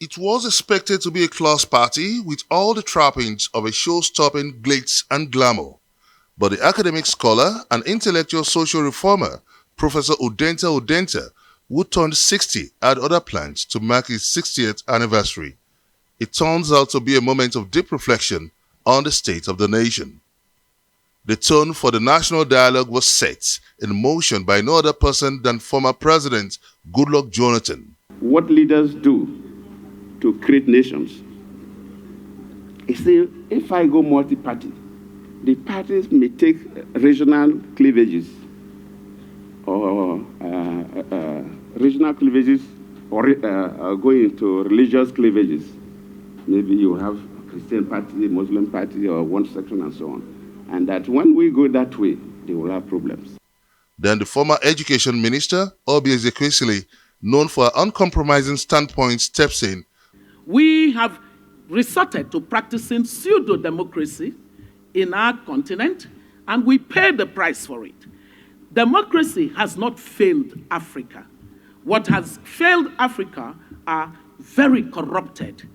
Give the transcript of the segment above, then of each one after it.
It was expected to be a class party with all the trappings of a show-stopping glitz and glamour. But the academic scholar and intellectual social reformer, Professor Udenta, who turned 60, had other plans to mark his 60th anniversary. It turns out to be a moment of deep reflection on the state of the nation. The tone for the national dialogue was set in motion by no other person than former President Goodluck Jonathan. What leaders do to create nations is say, if I go multi-party, the parties may take regional cleavages or go into religious cleavages. Maybe you have a Christian party, Muslim party, or one section and so on. And that when we go that way, they will have problems. Then the former education minister, Obi Ezekwesili, known for her uncompromising standpoint, steps in. We have resorted to practicing pseudo-democracy in our continent, and we pay the price for it. Democracy has not failed Africa. What has failed Africa are very corrupted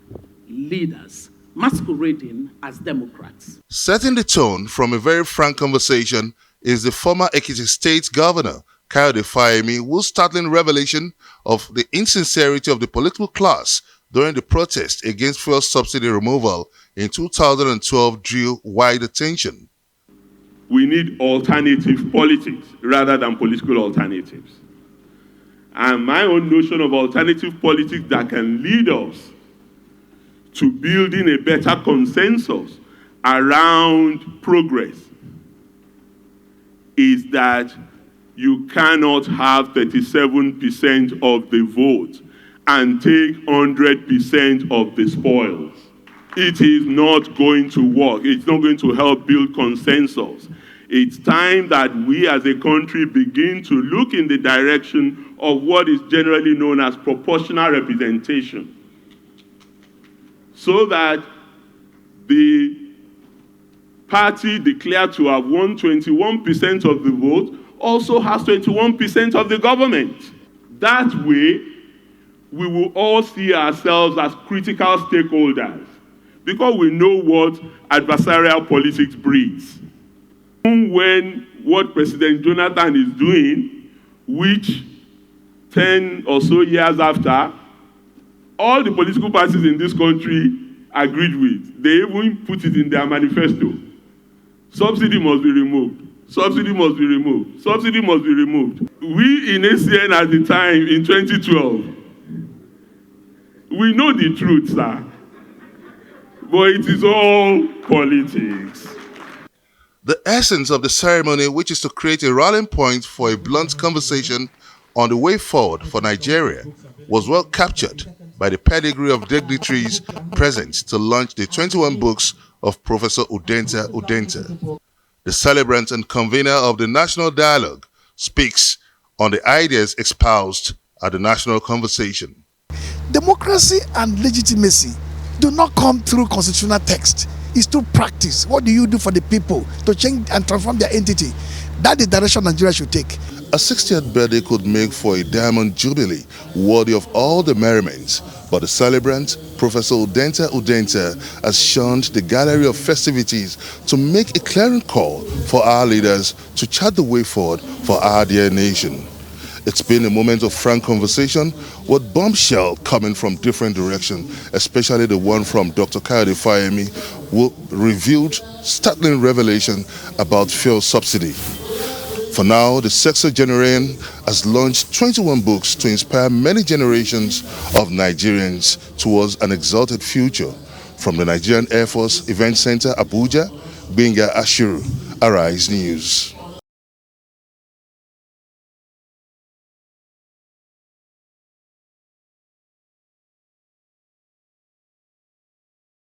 leaders masquerading as Democrats. Setting the tone from a very frank conversation is the former Ekiti State Governor, Kayode Fayemi, whose startling revelation of the insincerity of the political class during the protest against fuel subsidy removal in 2012 drew wide attention. We need alternative politics rather than political alternatives. And my own notion of alternative politics that can lead us to building a better consensus around progress is that you cannot have 37% of the vote and take 100% of the spoils. It is not going to work. It's not going to help build consensus. It's time that we as a country begin to look in the direction of what is generally known as proportional representation, so that the party declared to have won 21% of the vote also has 21% of the government. That way, we will all see ourselves as critical stakeholders because we know what adversarial politics breeds. When what President Jonathan is doing, which 10 or so years after, all the political parties in this country agreed with. They even put it in their manifesto. Subsidy must be removed. Subsidy must be removed. Subsidy must be removed. We in ACN at the time, in 2012, we know the truth, sir. But it is all politics. The essence of the ceremony, which is to create a rallying point for a blunt conversation on the way forward for Nigeria, was well captured by the pedigree of dignitaries present to launch the 21 books of Professor Udenta. The celebrant and convener of the National Dialogue speaks on the ideas espoused at the national conversation. Democracy and legitimacy do not come through constitutional text. It's through practice. What do you do for the people to change and transform their entity? That is the direction Nigeria should take. A 60th birthday could make for a diamond jubilee worthy of all the merriment, but the celebrant, Professor Udenta, has shunned the gallery of festivities to make a clarion call for our leaders to chart the way forward for our dear nation. It's been a moment of frank conversation with bombshell coming from different directions, especially the one from Dr. Kayode Fayemi, who revealed startling revelation about fuel subsidy. For now, the sexagenarian has launched 21 books to inspire many generations of Nigerians towards an exalted future. From the Nigerian Air Force Event Center, Abuja, Benga Ashiru, Arise News.